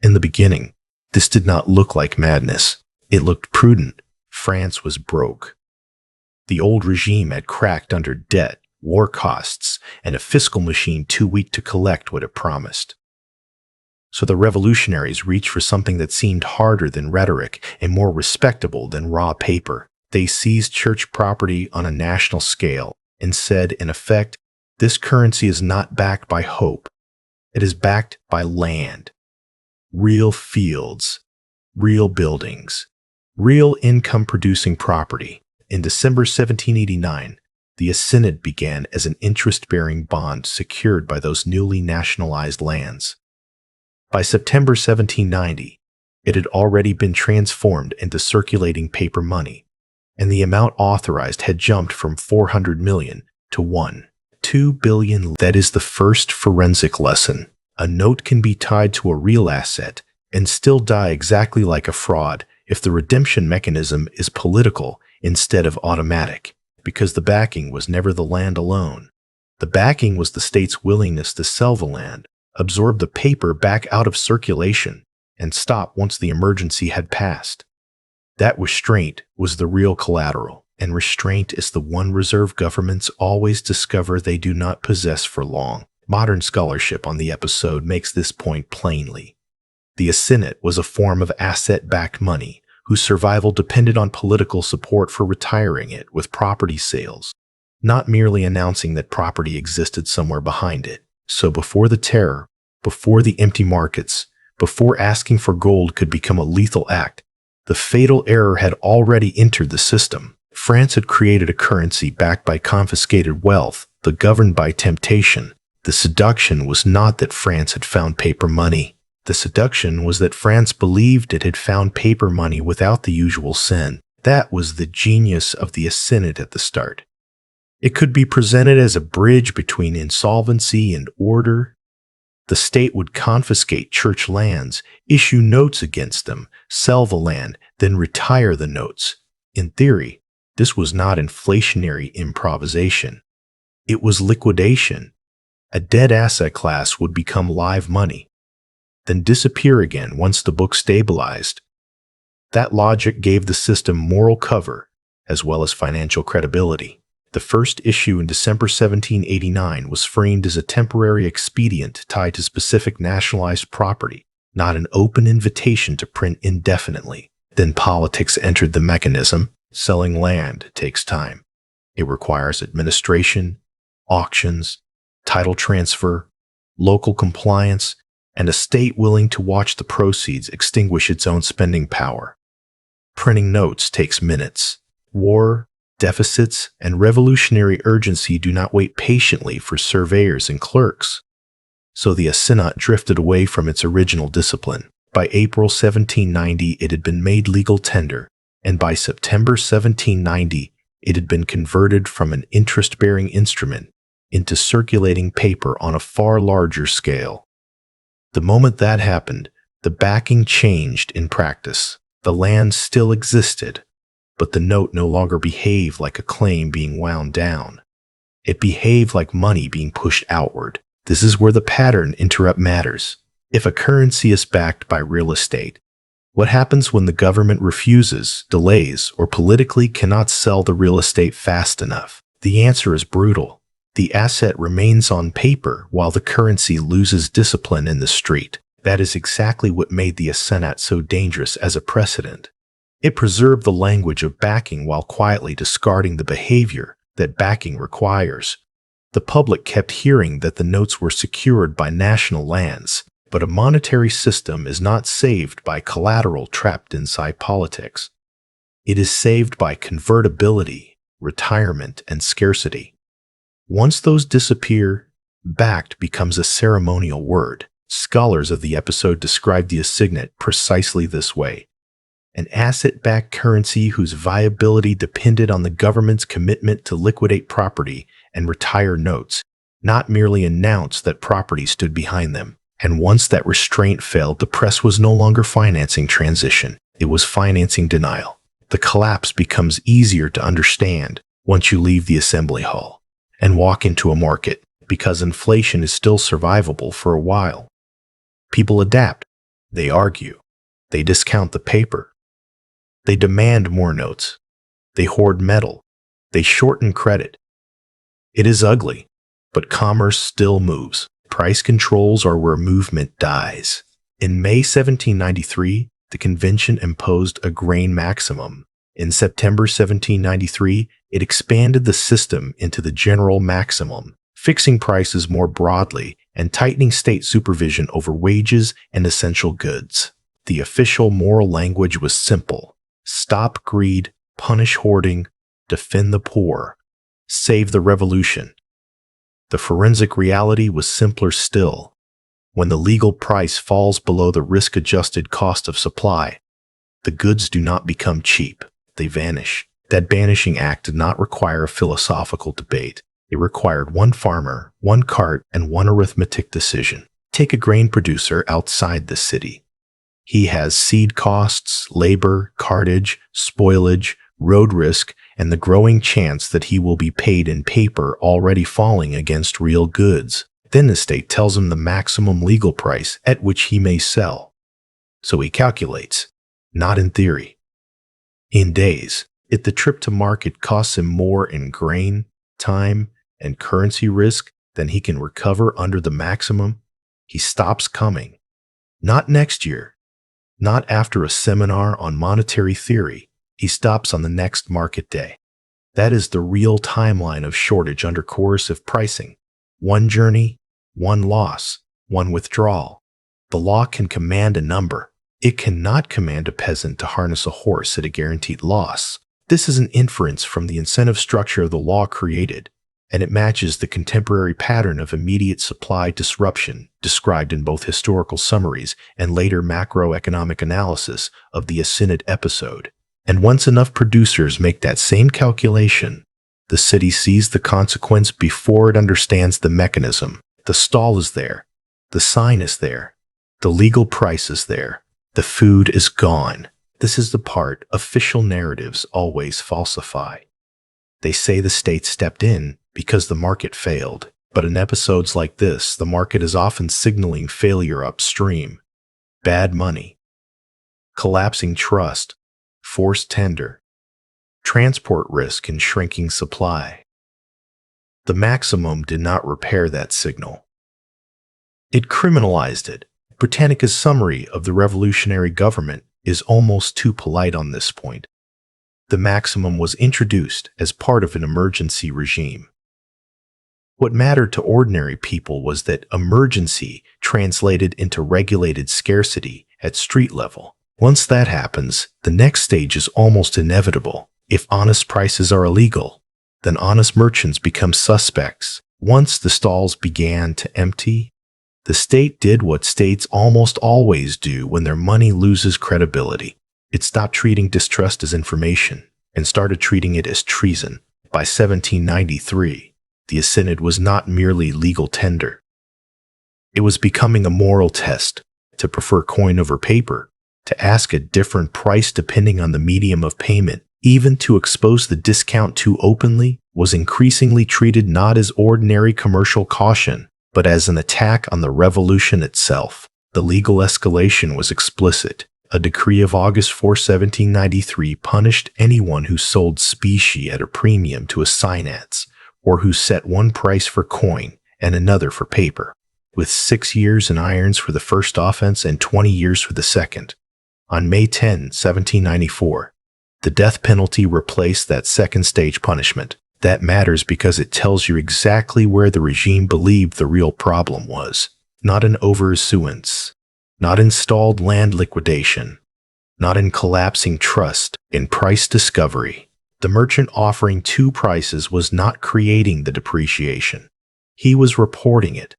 In the beginning, this did not look like madness. It looked prudent. France was broke. The old regime had cracked under debt, war costs, and a fiscal machine too weak to collect what it promised. So the revolutionaries reached for something that seemed harder than rhetoric and more respectable than raw paper. They seized church property on a national scale and said, in effect, this currency is not backed by hope. It is backed by land, real fields, real buildings, real income-producing property. In December 1789, the assignat began as an interest-bearing bond secured by those newly nationalized lands. By September 1790, it had already been transformed into circulating paper money, and the amount authorized had jumped from 400 million to 2 billion. That is the first forensic lesson. A note can be tied to a real asset and still die exactly like a fraud if the redemption mechanism is political instead of automatic, because the backing was never the land alone. The backing was the state's willingness to sell the land, absorb the paper back out of circulation, and stop once the emergency had passed. That restraint was the real collateral, and restraint is the one reserve governments always discover they do not possess for long. Modern scholarship on the episode makes this point plainly. The assignat was a form of asset-backed money, whose survival depended on political support for retiring it with property sales, not merely announcing that property existed somewhere behind it. So before the terror, before the empty markets, before asking for gold could become a lethal act, the fatal error had already entered the system. France had created a currency backed by confiscated wealth, but governed by temptation. The seduction was not that France had found paper money. The seduction was that France believed it had found paper money without the usual sin. That was the genius of the assignat at the start. It could be presented as a bridge between insolvency and order. The state would confiscate church lands, issue notes against them, sell the land, then retire the notes. In theory, this was not inflationary improvisation. It was liquidation. A dead asset class would become live money, then disappear again once the book stabilized. That logic gave the system moral cover as well as financial credibility. The first issue in December 1789 was framed as a temporary expedient tied to specific nationalized property, not an open invitation to print indefinitely. Then politics entered the mechanism. Selling land takes time. It requires administration, auctions, title transfer, local compliance, and a state willing to watch the proceeds extinguish its own spending power. Printing notes takes minutes. War, deficits, and revolutionary urgency do not wait patiently for surveyors and clerks. So the assignat drifted away from its original discipline. By April 1790, it had been made legal tender, and by September 1790, it had been converted from an interest-bearing instrument into circulating paper on a far larger scale. The moment that happened, the backing changed in practice. The land still existed, but the note no longer behaved like a claim being wound down. It behaved like money being pushed outward. This is where the pattern interrupt matters. If a currency is backed by real estate, what happens when the government refuses, delays, or politically cannot sell the real estate fast enough? The answer is brutal. The asset remains on paper while the currency loses discipline in the street. That is exactly what made the assignat so dangerous as a precedent. It preserved the language of backing while quietly discarding the behavior that backing requires. The public kept hearing that the notes were secured by national lands, but a monetary system is not saved by collateral trapped inside politics. It is saved by convertibility, retirement, and scarcity. Once those disappear, backed becomes a ceremonial word. Scholars of the episode describe the assignat precisely this way: an asset-backed currency whose viability depended on the government's commitment to liquidate property and retire notes, not merely announce that property stood behind them. And once that restraint failed, the press was no longer financing transition. It was financing denial. The collapse becomes easier to understand once you leave the assembly hall and walk into a market, because inflation is still survivable for a while. People adapt. They argue. They discount the paper. They demand more notes. They hoard metal. They shorten credit. It is ugly, but commerce still moves. Price controls are where movement dies. In May 1793, the convention imposed a grain maximum. In September 1793, it expanded the system into the general maximum, fixing prices more broadly and tightening state supervision over wages and essential goods. The official moral language was simple: stop greed, punish hoarding, defend the poor, save the revolution. The forensic reality was simpler still. When the legal price falls below the risk-adjusted cost of supply, the goods do not become cheap, they vanish. That banishing act did not require a philosophical debate. It required one farmer, one cart, and one arithmetic decision. Take a grain producer outside the city. He has seed costs, labor, cartage, spoilage, road risk, and the growing chance that he will be paid in paper already falling against real goods. Then the state tells him the maximum legal price at which he may sell. So he calculates, not in theory. In days, if the trip to market costs him more in grain, time, and currency risk than he can recover under the maximum, he stops coming. Not next year, not after a seminar on monetary theory. He stops on the next market day. That is the real timeline of shortage under coercive pricing. One journey, one loss, one withdrawal. The law can command a number. It cannot command a peasant to harness a horse at a guaranteed loss. This is an inference from the incentive structure the law created, and it matches the contemporary pattern of immediate supply disruption described in both historical summaries and later macroeconomic analysis of the assignat episode. And once enough producers make that same calculation, the city sees the consequence before it understands the mechanism. The stall is there. The sign is there. The legal price is there. The food is gone. This is the part official narratives always falsify. They say the state stepped in because the market failed. But in episodes like this, the market is often signaling failure upstream. Bad money. Collapsing trust. Forced tender, transport risk, and shrinking supply. The maximum did not repair that signal. It criminalized it. Britannica's summary of the revolutionary government is almost too polite on this point. The maximum was introduced as part of an emergency regime. What mattered to ordinary people was that emergency translated into regulated scarcity at street level. Once that happens, the next stage is almost inevitable. If honest prices are illegal, then honest merchants become suspects. Once the stalls began to empty, the state did what states almost always do when their money loses credibility. It stopped treating distrust as information and started treating it as treason. By 1793, the assignat was not merely legal tender. It was becoming a moral test: to prefer coin over paper, to ask a different price depending on the medium of payment, even to expose the discount too openly, was increasingly treated not as ordinary commercial caution, but as an attack on the revolution itself. The legal escalation was explicit. A decree of August 4, 1793 punished anyone who sold specie at a premium to assignats, or who set one price for coin and another for paper, with 6 years in irons for the first offense and 20 years for the second. On May 10, 1794, the death penalty replaced that second stage punishment. That matters because it tells you exactly where the regime believed the real problem was. Not in overissuance, not in stalled land liquidation, not in collapsing trust, in price discovery. The merchant offering two prices was not creating the depreciation. He was reporting it.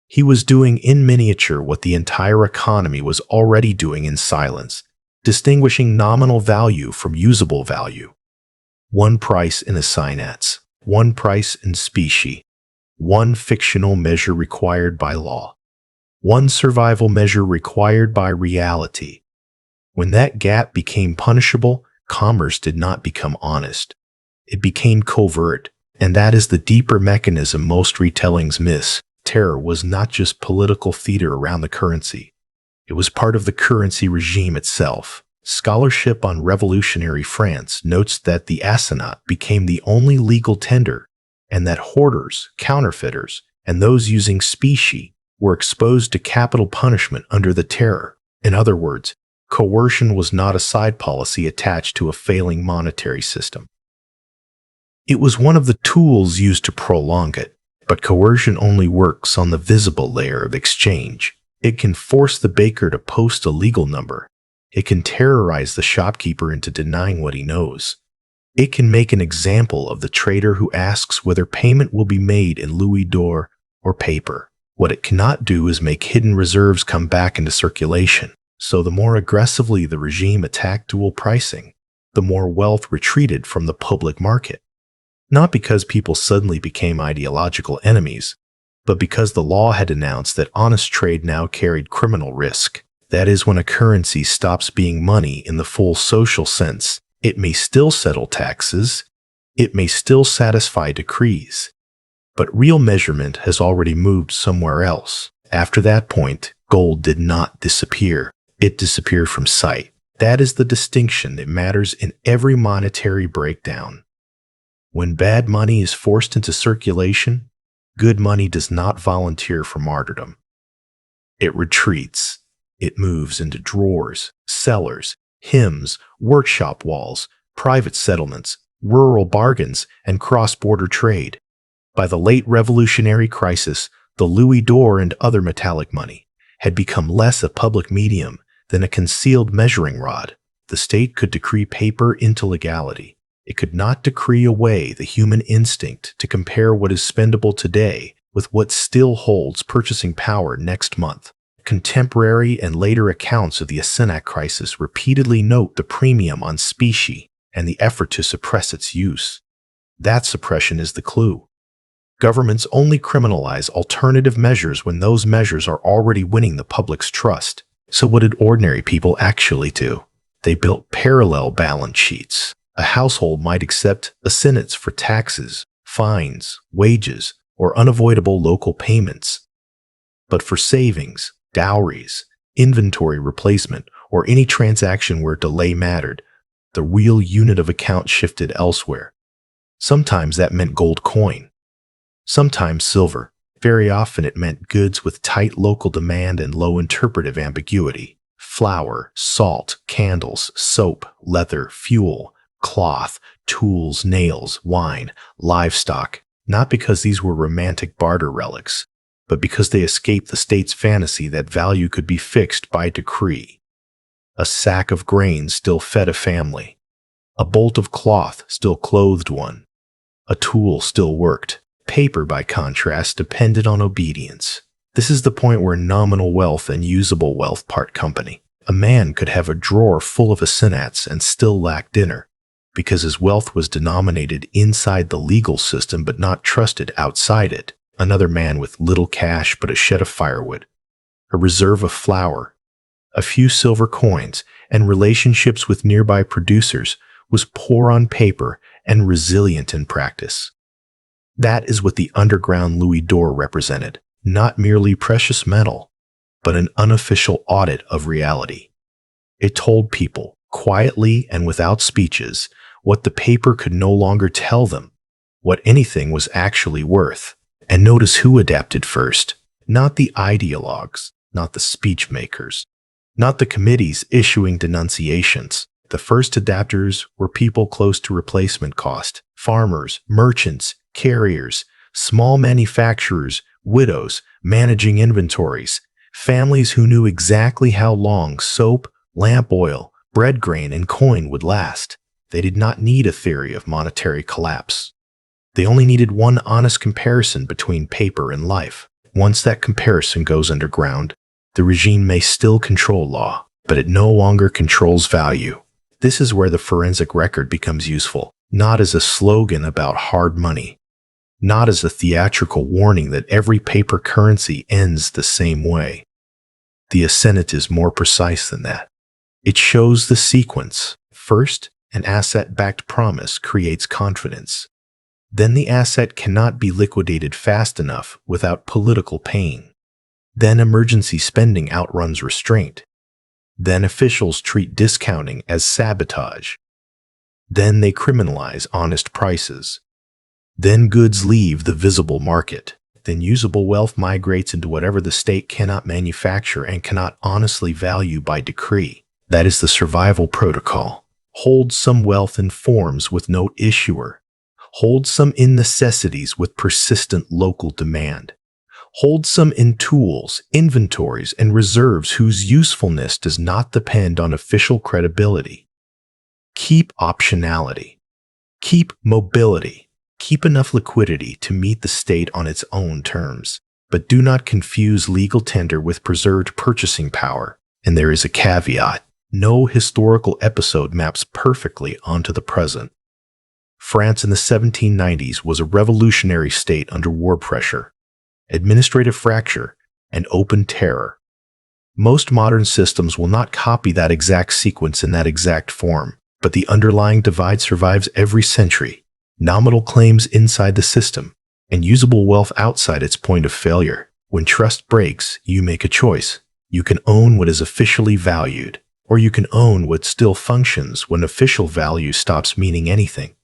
He was doing in miniature what the entire economy was already doing in silence, distinguishing nominal value from usable value. One price in assignats, one price in specie, one fictional measure required by law, one survival measure required by reality. When that gap became punishable, commerce did not become honest. It became covert, and that is the deeper mechanism most retellings miss. Terror was not just political theater around the currency. It was part of the currency regime itself. Scholarship on revolutionary France notes that the assignat became the only legal tender, and that hoarders, counterfeiters, and those using specie were exposed to capital punishment under the terror. In other words, coercion was not a side policy attached to a failing monetary system. It was one of the tools used to prolong it, but coercion only works on the visible layer of exchange. It can force the baker to post a legal number. It can terrorize the shopkeeper into denying what he knows. It can make an example of the trader who asks whether payment will be made in louis d'or or paper. What it cannot do is make hidden reserves come back into circulation. So the more aggressively the regime attacked dual pricing, the more wealth retreated from the public market. Not because people suddenly became ideological enemies, but because the law had announced that honest trade now carried criminal risk. That is, when a currency stops being money in the full social sense, it may still settle taxes, it may still satisfy decrees, but real measurement has already moved somewhere else. After that point, gold did not disappear. It disappeared from sight. That is the distinction that matters in every monetary breakdown. When bad money is forced into circulation, good money does not volunteer for martyrdom. It retreats. It moves into drawers, cellars, hymns, workshop walls, private settlements, rural bargains, and cross-border trade. By the late revolutionary crisis, the louis d'or and other metallic money had become less a public medium than a concealed measuring rod. The state could decree paper into legality. It could not decree away the human instinct to compare what is spendable today with what still holds purchasing power next month. Contemporary and later accounts of the assignat crisis repeatedly note the premium on specie and the effort to suppress its use. That suppression is the clue. Governments only criminalize alternative measures when those measures are already winning the public's trust. So what did ordinary people actually do? They built parallel balance sheets. A household might accept assignats for taxes, fines, wages, or unavoidable local payments. But for savings, dowries, inventory replacement, or any transaction where delay mattered, the real unit of account shifted elsewhere. Sometimes that meant gold coin. Sometimes silver. Very often it meant goods with tight local demand and low interpretive ambiguity. Flour, salt, candles, soap, leather, fuel, cloth, tools, nails, wine, livestock, not because these were romantic barter relics, but because they escaped the state's fantasy that value could be fixed by decree. A sack of grain still fed a family. A bolt of cloth still clothed one. A tool still worked. Paper, by contrast, depended on obedience. This is the point where nominal wealth and usable wealth part company. A man could have a drawer full of assignats and still lack dinner, because his wealth was denominated inside the legal system but not trusted outside it. Another man with little cash but a shed of firewood, a reserve of flour, a few silver coins, and relationships with nearby producers was poor on paper and resilient in practice. That is what the underground louis d'or represented, not merely precious metal, but an unofficial audit of reality. It told people, quietly and without speeches, what the paper could no longer tell them, what anything was actually worth. And notice who adapted first. Not the ideologues, not the speech makers, not the committees issuing denunciations. The first adapters were people close to replacement cost: farmers, merchants, carriers, small manufacturers, widows managing inventories, families who knew exactly how long soap, lamp oil, bread grain, and coin would last. They did not need a theory of monetary collapse. They only needed one honest comparison between paper and life. Once that comparison goes underground, the regime may still control law, but it no longer controls value. This is where the forensic record becomes useful, not as a slogan about hard money, not as a theatrical warning that every paper currency ends the same way. The assignat is more precise than that. It shows the sequence. First, an asset-backed promise creates confidence. Then the asset cannot be liquidated fast enough without political pain. Then emergency spending outruns restraint. Then officials treat discounting as sabotage. Then they criminalize honest prices. Then goods leave the visible market. Then usable wealth migrates into whatever the state cannot manufacture and cannot honestly value by decree. That is the survival protocol. Hold some wealth in forms with no issuer. Hold some in necessities with persistent local demand. Hold some in tools, inventories, and reserves whose usefulness does not depend on official credibility. Keep optionality. Keep mobility. Keep enough liquidity to meet the state on its own terms. But do not confuse legal tender with preserved purchasing power. And there is a caveat. No historical episode maps perfectly onto the present. France in the 1790s was a revolutionary state under war pressure, administrative fracture, and open terror. Most modern systems will not copy that exact sequence in that exact form, but the underlying divide survives every century. Nominal claims inside the system, and usable wealth outside its point of failure. When trust breaks, you make a choice. You can own what is officially valued, or you can own what still functions when official value stops meaning anything.